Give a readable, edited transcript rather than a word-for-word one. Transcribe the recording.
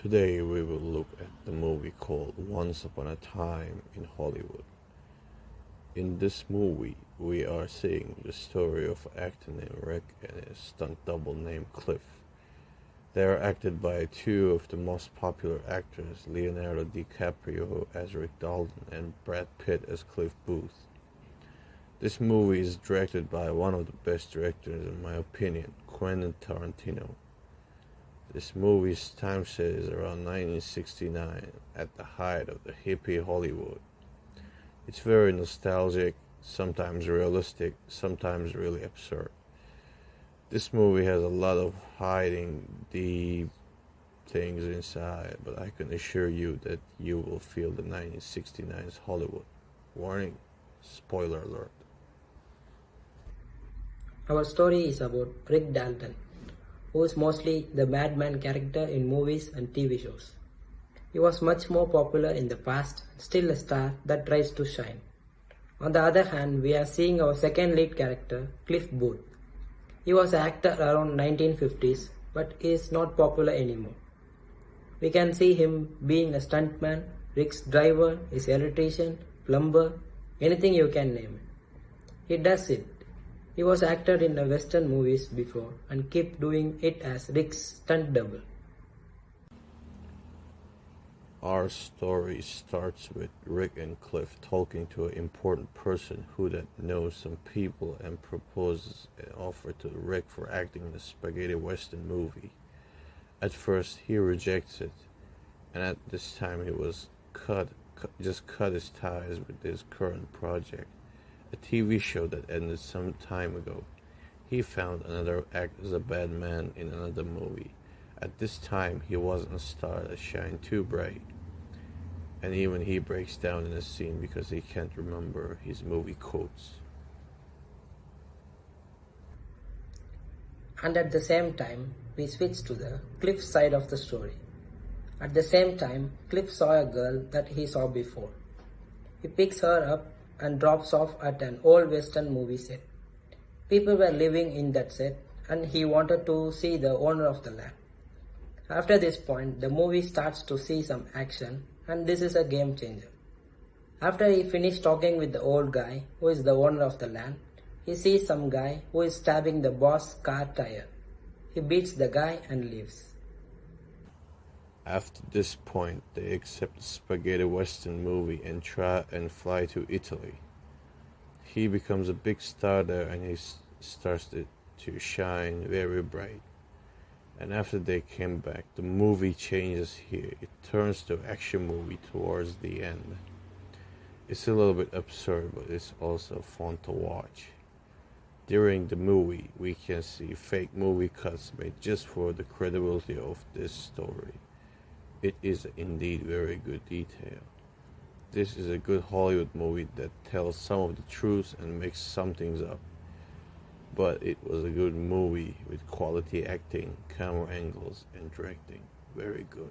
Today we will look at the movie called Once Upon a Time in Hollywood. In this movie, we are seeing the story of an actor named Rick and his stunt double named Cliff. They are acted by two of the most popular actors, Leonardo DiCaprio as Rick Dalton and Brad Pitt as Cliff Booth. This movie is directed by one of the best directors in my opinion, Quentin Tarantino. This movie's time set is around 1969, at the height of the hippie Hollywood. It's very nostalgic, sometimes realistic, sometimes really absurd. This movie has a lot of hiding deep things inside, but I can assure you that you will feel the 1969's Hollywood. Warning, spoiler alert. Our story is about Rick Dalton, who is mostly the madman character in movies and TV shows. He was much more popular in the past, still a star that tries to shine. On the other hand, we are seeing our second lead character, Cliff Booth. He was an actor around 1950s, but is not popular anymore. We can see him being a stuntman, Rick's driver, his electrician, plumber, anything you can name it. He does it. He was acted in the western movies before and kept doing it as Rick's stunt double. Our story starts with Rick and Cliff talking to an important person who that knows some people and proposes an offer to Rick for acting in a spaghetti western movie. At first he rejects it, and at this time he was cut his ties with his current project, a TV show that ended some time ago. He found another act as a bad man in another movie. At this time, he wasn't a star that shined too bright. And even he breaks down in a scene because he can't remember his movie quotes. And at the same time, we switch to the Cliff side of the story. At the same time, Cliff saw a girl that he saw before. He picks her up and drops off at an old western movie set. People were living in that set and he wanted to see the owner of the land. After this point, the movie starts to see some action and this is a game changer. After he finished talking with the old guy who is the owner of the land, he sees some guy who is stabbing the boss' car tire. He beats the guy and leaves. After this point, they accept the spaghetti western movie and try and fly to Italy. He becomes a big star there and he starts to shine very bright. And after they came back, the movie changes here. It turns to action movie towards the end. It's a little bit absurd, but it's also fun to watch. During the movie, we can see fake movie cuts made just for the credibility of this story. It is indeed very good detail. This is a good Hollywood movie that tells some of the truth and makes some things up. But it was a good movie with quality acting, camera angles, and directing. Very good.